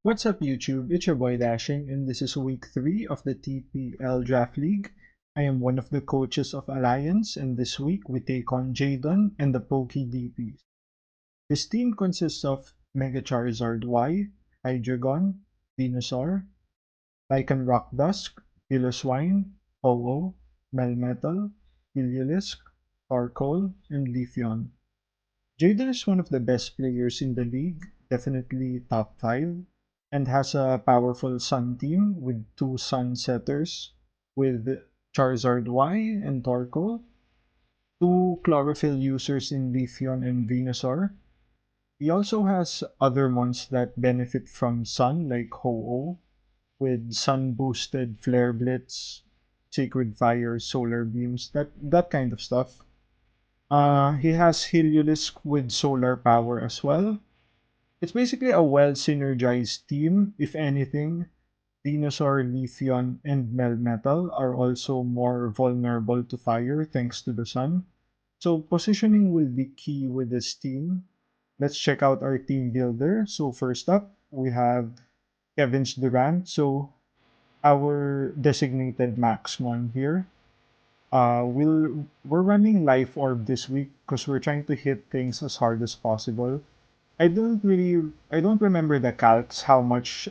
What's up YouTube? It's your boy Dashing and this is week 3 of the TPL Draft League. I am one of the coaches of Alliance and this week we take on Jaydon and the Pokedippys. This team consists of Mega Charizard Y, Hydreigon, Venusaur, Lycan Rockdusk, Piloswine, Ho-Oh, Melmetal, Heliolisk, Torkoal, and Leafeon. Jaydon is one of the best players in the league, definitely top 5, and has a powerful Sun team with two Sun setters with Charizard Y and Torkoal, two Chlorophyll users in Leafeon and Venusaur. He also has other mons that benefit from Sun like Ho-Oh with Sun boosted Flare Blitz, Sacred Fire, Solar Beams, that kind of stuff. He has Heliolisk with solar power as well. It's basically a well synergized team. If anything, Venusaur, Leafeon, and Melmetal are also more vulnerable to fire thanks to the sun. So positioning will be key with this team. Let's check out our team builder. So first up, we have Kevs Durant. So our designated maxmon here. We're running Life Orb this week because we're trying to hit things as hard as possible. I don't remember the calcs how much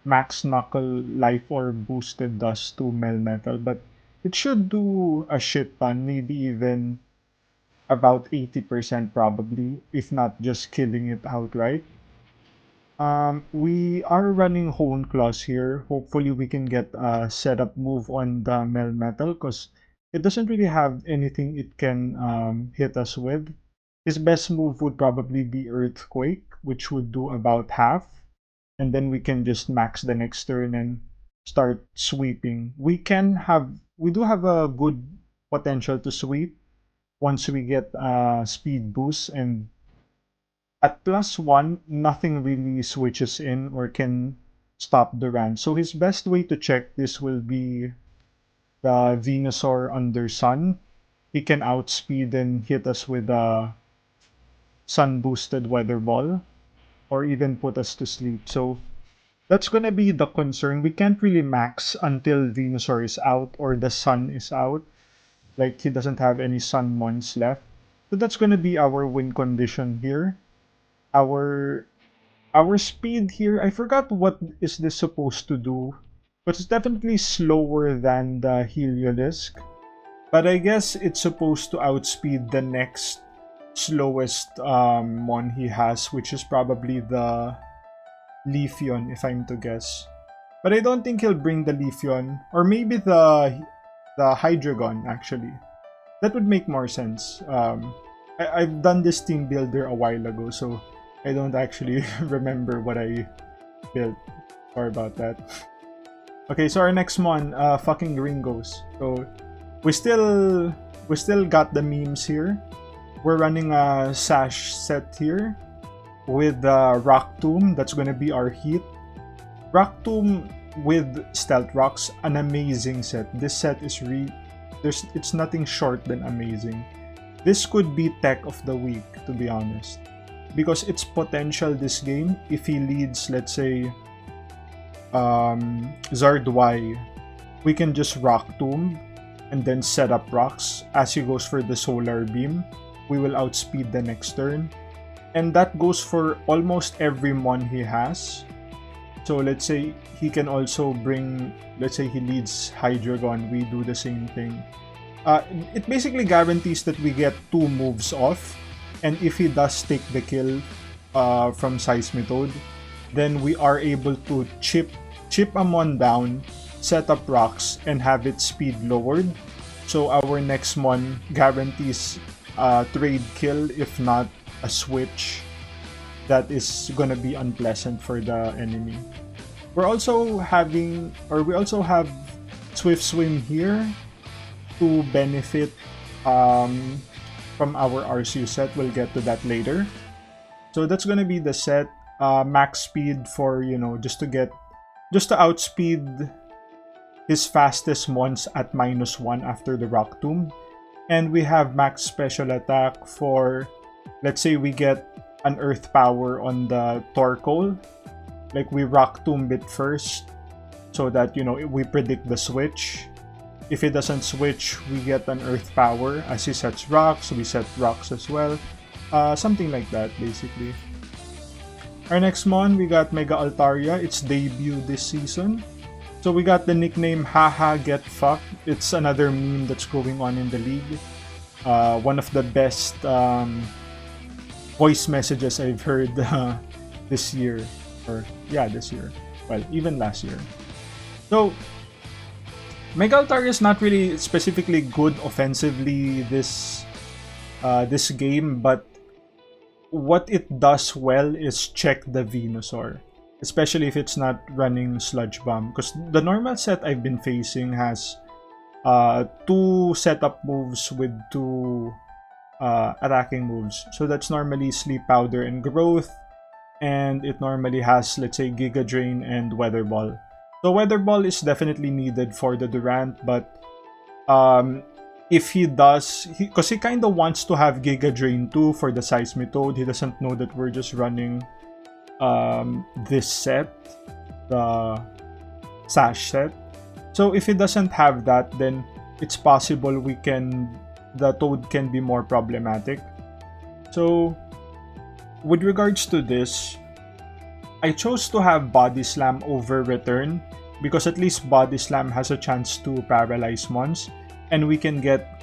Max Knuckle Life Orb boosted does to Melmetal, but it should do a shit ton, maybe even about 80% probably, if not just killing it outright. We are running Hone Claws here. Hopefully we can get a setup move on the Melmetal because it doesn't really have anything it can hit us with. His best move would probably be Earthquake, which would do about half, and then we can just max the next turn and start sweeping. We do have a good potential to sweep once we get speed boost, and at +1, nothing really switches in or can stop Durant. So his best way to check this will be the Venusaur under Sun. He can outspeed and hit us with a Sun boosted Weather Ball or even put us to sleep. So that's gonna be the concern. We can't really max until Venusaur is out or the Sun is out. Like he doesn't have any Sun mons left. So that's gonna be our win condition here. Our our speed here, I forgot what is this supposed to do, but it's definitely slower than the Heliolisk. But I guess it's supposed to outspeed the next slowest mon he has, which is probably the Leafeon, if I'm to guess. But I don't think he'll bring the Leafeon, or maybe the Hydreigon actually. That would make more sense. I've done this team builder a while ago, so I don't actually remember what I built. Sorry about that. Okay, so our next one, fucking Gringos. So we still got the memes here. We're running a Sash set here with Rock Tomb. That's gonna be our heat. Rock Tomb with Stealth Rocks, an amazing set. This set is it's nothing short than amazing. This could be tech of the week, to be honest, because its potential this game, if he leads, let's say, Zard Y, we can just Rock Tomb and then set up rocks. As he goes for the Solar Beam, we will outspeed the next turn. And that goes for almost every mon he has. So let's say he can also bring, let's say he leads Hydreigon, we do the same thing. It basically guarantees that we get 2 moves off. And if he does take the kill from Seismitoad, then we are able to chip a mon down, set up rocks, and have its speed lowered. So our next mon guarantees a trade kill, if not a switch that is gonna be unpleasant for the enemy. We also have Swift Swim here to benefit from our Arceus set. We'll get to that later. So that's gonna be the set. Max speed for, just to outspeed his fastest mons at -1 after the Rock Tomb. And we have max special attack for, let's say we get an Earth Power on the Torkoal. Like we rock Tomb it first so that, you know, we predict the switch. If he doesn't switch, we get an Earth Power. As he sets rocks, we set rocks as well. Something like that, basically. Our next mon, we got Mega Altaria. Its debut this season. So we got the nickname Haha Get Fucked. It's another meme that's going on in the league. One of the best voice messages I've heard this year. Or, yeah, this year. Well, even last year. So, Mega Altaria is not really specifically good offensively this game, but what it does well is check the Venusaur. Especially if it's not running Sludge Bomb. Because the normal set I've been facing has 2 setup moves with 2 attacking moves. So that's normally Sleep Powder and Growth. And it normally has, let's say, Giga Drain and Weather Ball. So Weather Ball is definitely needed for the Durant, but if he does, because he kind of wants to have Giga Drain too for the Seismitoad. He doesn't know that we're just running this set, the Sash set. So if he doesn't have that, then it's possible the Toad can be more problematic. So with regards to this, I chose to have Body Slam over Return because at least Body Slam has a chance to paralyze mons, and we can get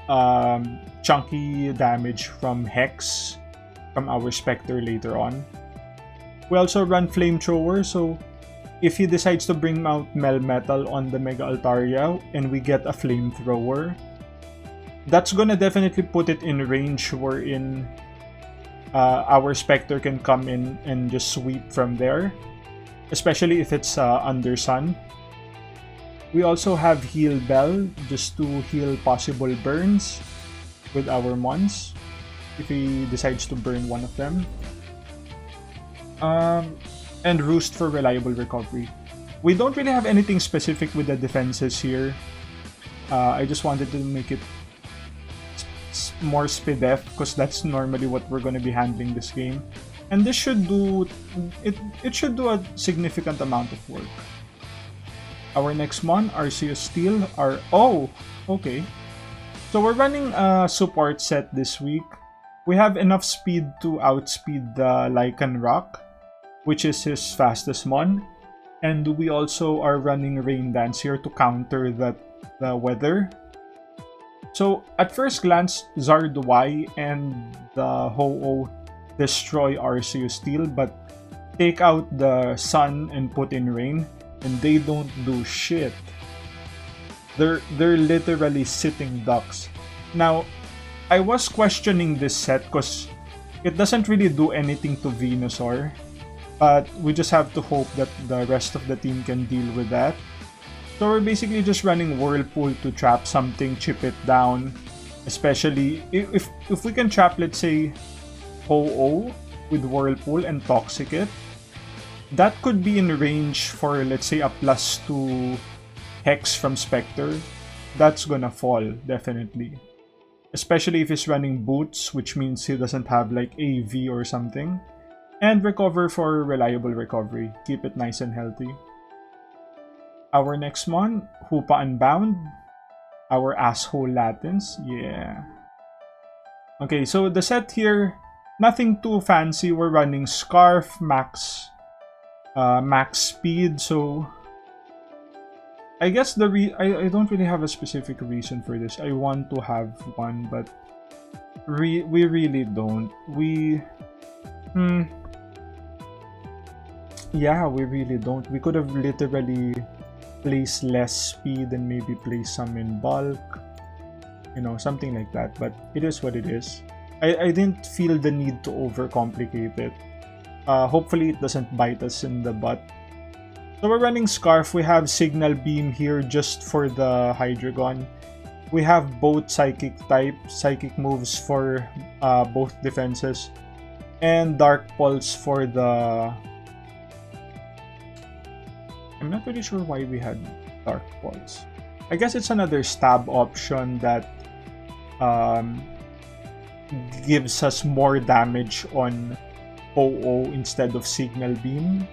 chunky damage from Hex from our Spectre later on. We also run Flamethrower, so if he decides to bring out Melmetal on the Mega Altaria and we get a Flamethrower, that's gonna definitely put it in range wherein our Spectre can come in and just sweep from there, especially if it's under Sun. We also have Heal Bell just to heal possible burns with our mons if he decides to burn one of them. And Roost for reliable recovery. We don't really have anything specific with the defenses here. I just wanted to make it more speed-def because that's normally what we're going to be handling this game. And this should do it should do a significant amount of work. Our next mon, Arceus Steel, okay. So we're running a support set this week. We have enough speed to outspeed the Lycan Rock, which is his fastest mon. And we also are running Rain Dance here to counter the weather. So at first glance, Zard Y and the Ho-Oh destroy Arceus Steel, but take out the Sun and put in Rain, and they don't do shit. They're literally sitting ducks. Now, I was questioning this set because it doesn't really do anything to Venusaur, but we just have to hope that the rest of the team can deal with that. So we're basically just running Whirlpool to trap something, chip it down. Especially if we can trap, let's say, Ho-Oh with Whirlpool and Toxic it, that could be in range for, let's say, a +2 Hex from Spectre. That's gonna fall, definitely. Especially if he's running Boots, which means he doesn't have like AV or something. And Recover for reliable recovery. Keep it nice and healthy. Our next mon, Hoopa Unbound. Our Asshole Latins. Yeah. Okay, so the set here, nothing too fancy. We're running Scarf, max speed. So I guess I don't really have a specific reason for this. I want to have one, but we really don't. Yeah, we really don't. We could have literally placed less speed and maybe place some in bulk. You know, something like that. But it is what it is. I didn't feel the need to overcomplicate it. Hopefully it doesn't bite us in the butt. So we're running Scarf. We have Signal Beam here just for the Hydreigon. We have both Psychic moves for both defenses. And Dark Pulse for the... I'm not really sure why we had Dark Pulse. I guess it's another stab option that gives us more damage on Ho-Oh instead of Signal Beam.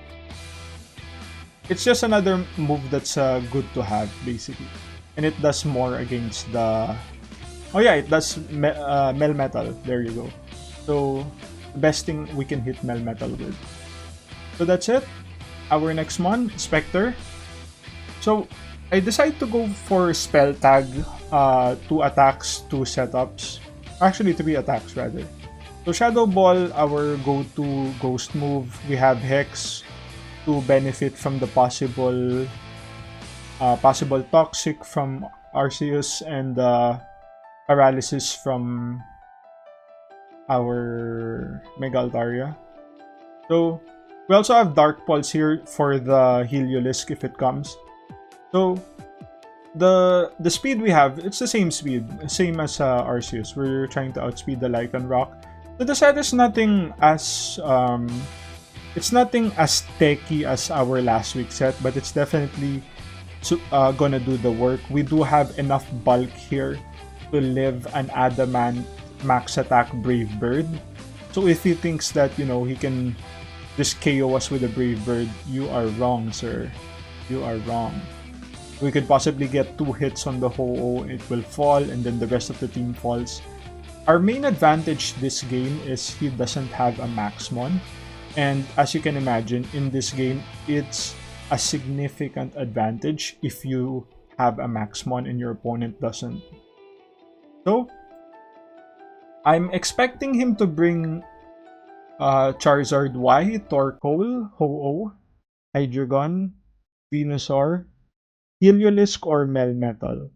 It's just another move that's good to have, basically. And it does more against the... Oh yeah, it does Mel Metal. There you go. So, the best thing we can hit Mel Metal with. So that's it. Our next one, Spectre. So, I decide to go for Spell Tag. 2 attacks, 2 setups. Actually, 3 attacks rather. So Shadow Ball, our go-to ghost move. We have Hex to benefit from the possible toxic from Arceus and paralysis from our Mega Altaria. So we also have Dark Pulse here for the Heliolisk if it comes. So the speed we have, it's the same speed, same as Arceus. We're trying to outspeed the Light and Rock. So the set is nothing as it's nothing as techy as our last week set, but it's definitely gonna do the work. We do have enough bulk here to live an Adamant max attack Brave Bird. So if he thinks that, he can just KO us with a Brave Bird, you are wrong, sir. You are wrong. We could possibly get 2 hits on the Ho-Oh, it will fall, and then the rest of the team falls. Our main advantage this game is he doesn't have a Maxmon. And as you can imagine, in this game, it's a significant advantage if you have a Maxmon and your opponent doesn't. So, I'm expecting him to bring Charizard Y, Torkoal, Ho-Oh, Hydreigon, Venusaur, Heliolisk, or Melmetal.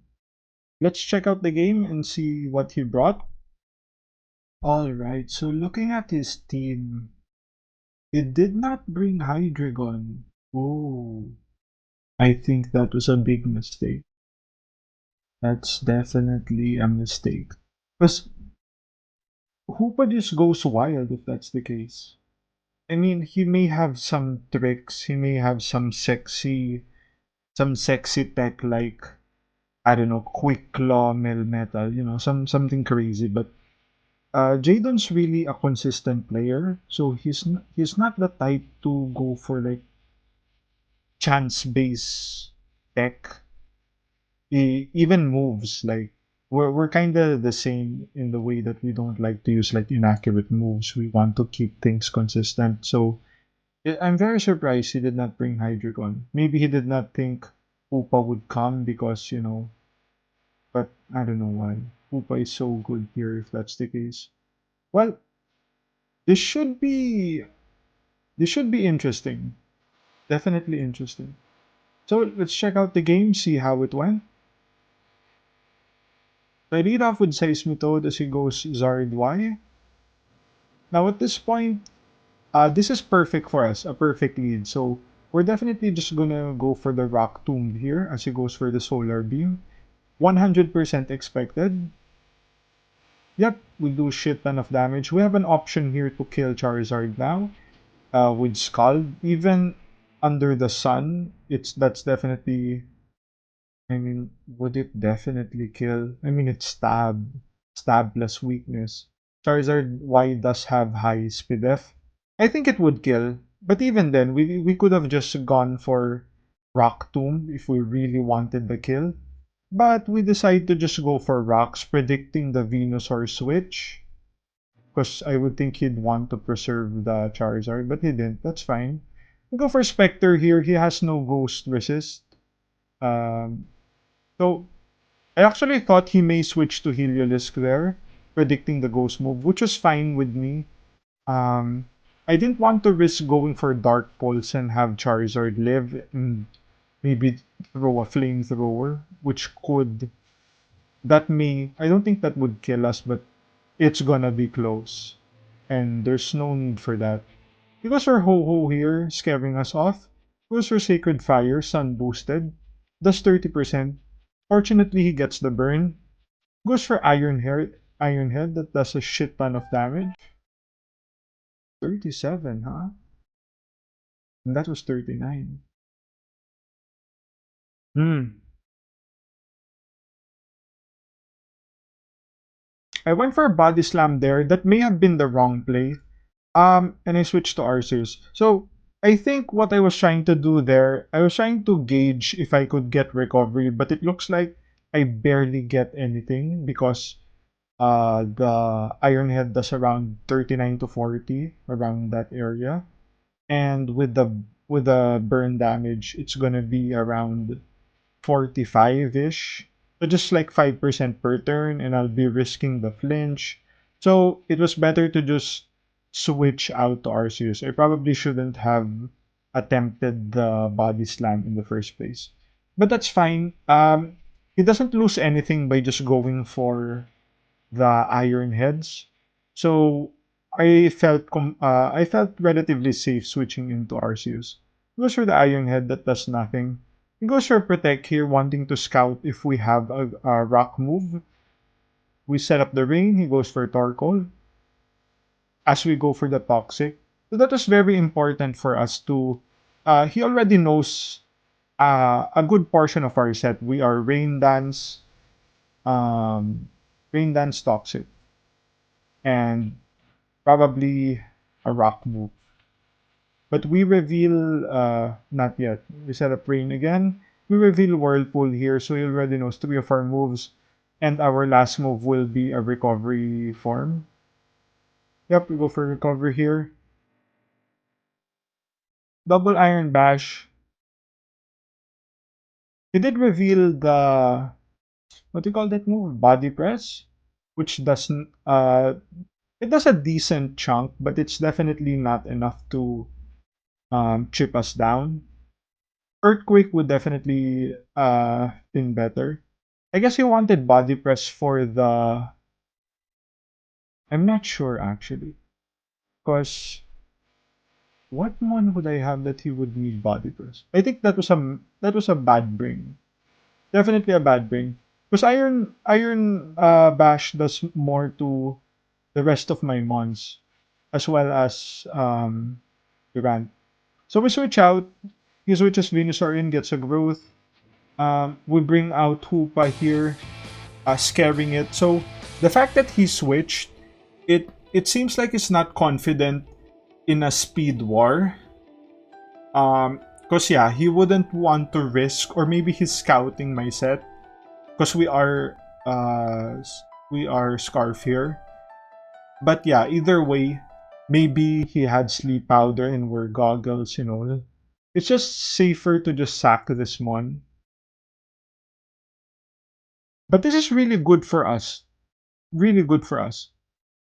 Let's check out the game and see what he brought. Alright, so looking at his team, it did not bring Hydreigon. Oh, I think that was a big mistake. That's definitely a mistake. Because Hoopa just goes wild if that's the case. I mean, he may have some tricks, he may have some sexy tech like, I don't know, Quick Claw, Melmetal, something crazy, but Jaydon's really a consistent player, so he's not the type to go for like chance-based tech. Even moves like we're kind of the same in the way that we don't like to use like inaccurate moves. We want to keep things consistent. So I'm very surprised he did not bring Hydreigon. Maybe he did not think Upa would come because but I don't know why. Upa is so good here if that's the case. Well, this should be this should be interesting. Definitely interesting. So let's check out the game, see how it went. So I lead off with Seismitoad as he goes Zard Y. Now at this point, this is perfect for us, a perfect lead. So we're definitely just gonna go for the Rock Tomb here as he goes for the Solar Beam. 100% expected. Yep, we do shit ton of damage. We have an option here to kill Charizard now. With Scald, even under the sun, that's definitely. I mean, would it definitely kill? I mean, it's stab plus weakness. Charizard Y does have high speed def. I think it would kill, but even then, we could have just gone for Rock Tomb if we really wanted the kill. But we decided to just go for Rocks, predicting the Venusaur switch. Because I would think he'd want to preserve the Charizard, but he didn't. That's fine. We go for Spectre here. He has no Ghost Resist. Um, so I actually thought he may switch to Heliolisk there, predicting the Ghost move, which was fine with me. Um, I didn't want to risk going for Dark Pulse and have Charizard live and maybe throw a flamethrower, which could that may I don't think that would kill us, but it's gonna be close. And there's no need for that. Because our Ho-Ho here, scaring us off. Goes for Sacred Fire, Sun boosted. Does 30%. Fortunately, he gets the burn. Goes for Iron Head, that does a shit ton of damage. 37, huh? And that was 39. Hmm. I went for a Body Slam there. That may have been the wrong play. And I switched to Arceus. So I think what I was trying to do there, I was trying to gauge if I could get recovery, but it looks like I barely get anything because the Iron Head does around 39 to 40 around that area. And with the burn damage, it's gonna be around 45-ish. So just like 5% per turn, and I'll be risking the flinch. So it was better to just switch out to Arceus. I probably shouldn't have attempted the body slam in the first place. But that's fine. He doesn't lose anything by just going for the Iron Heads. So I felt relatively safe switching into Arceus. He goes for the Iron Head that does nothing. He goes for Protect here, wanting to scout if we have a rock move. We set up the rain, he goes for Torkoal as we go for the Toxic. So that was very important for us to he already knows a good portion of our set. We are um, Rain Dance Toxic, and probably a rock move. But we reveal, not yet. We set up Rain again. We reveal Whirlpool here, so he already knows three of our moves. And our last move will be a recovery form. Yep, we go for recovery here. Double Iron Bash. He did reveal the, what do you call that move? Body Press? Which doesn't, it does a decent chunk, but it's definitely not enough to chip us down. Earthquake would definitely been better. I guess he wanted body press for the. I'm not sure actually, because what one would I have that he would need body press? I think that was a bad bring. Definitely a bad bring. Because Iron Bash does more to the rest of my mons, as well as Durant. So we switch out. He switches Venusaur in, gets a growth. We bring out Hoopa here, scaring it. So the fact that he switched, it seems like he's not confident in a speed war. Cause yeah, he wouldn't want to risk, or maybe he's scouting my set, cause we are Scarf here. But yeah, either way, maybe he had sleep powder and we're goggles. It's just safer to just sack this one. But this is really good for us. Really good for us.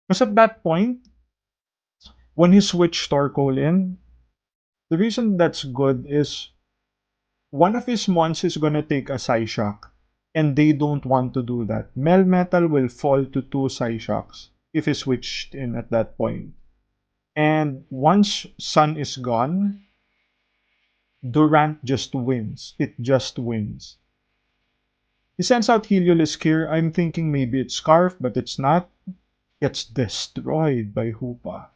Because at that point, when he switched Torkoal in, the reason that's good is one of his mons is gonna take a Psyshock. And they don't want to do that. Melmetal will fall to two Psyshocks if he switched in at that point. And once Sun is gone, Durant just wins. It just wins. He sends out Heliolisk here. I'm thinking maybe it's Scarf, but it's not. Gets destroyed by Hoopa.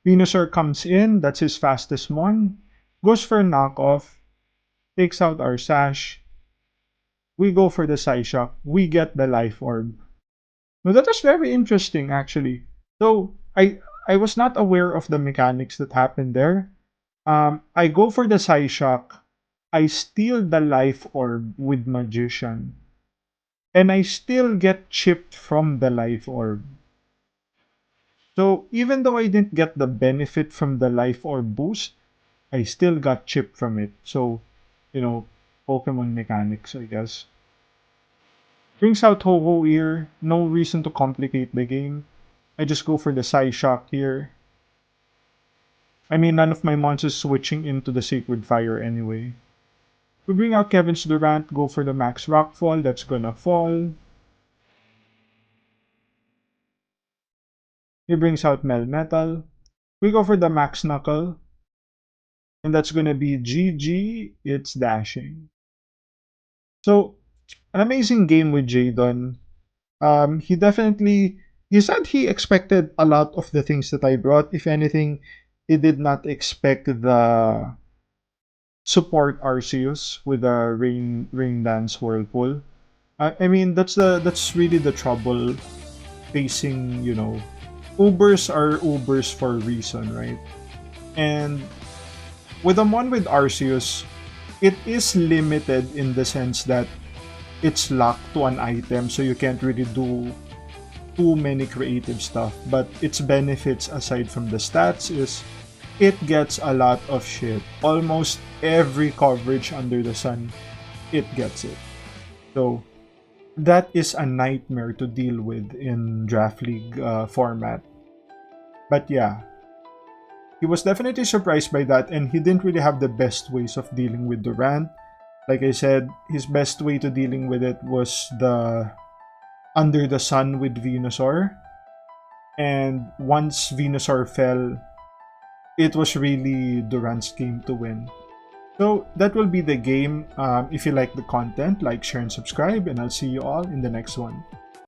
Venusaur comes in, that's his fastest one. Goes for knockoff. Takes out our Sash. We go for the Psyshock. We get the Life Orb. Now that was very interesting actually. So I was not aware of the mechanics that happened there. I go for the Psyshock. I steal the Life Orb with Magician. And I still get chipped from the Life Orb. So even though I didn't get the benefit from the Life Orb boost, I still got chipped from it. So, you know, Pokemon mechanics, I guess. Brings out Ho-Oh here. No reason to complicate the game. I just go for the Psyshock here. I mean, none of my monsters switching into the Sacred Fire anyway. We bring out Kevin's Durant, go for the Max Rockfall. That's gonna fall. He brings out Melmetal. We go for the Max Knuckle. And that's gonna be GG. It's dashing. So, an amazing game with Jaydon. He said he expected a lot of the things that I brought. If anything, he did not expect the support Arceus with the Rain Dance Whirlpool. I mean, that's really the trouble facing, Ubers are Ubers for a reason, right? And With the one with Arceus, it is limited in the sense that it's locked to an item, so you can't really do too many creative stuff. But its benefits aside from the stats is it gets a lot of shit. Almost every coverage under the sun, it gets it. So that is a nightmare to deal with in Draft League format. But yeah, he was definitely surprised by that, and he didn't really have the best ways of dealing with Durant. Like I said, his best way to dealing with it was the Under the Sun with Venusaur. And once Venusaur fell, it was really Durant's game to win. So that will be the game. If you like the content, like, share, and subscribe, and I'll see you all in the next one.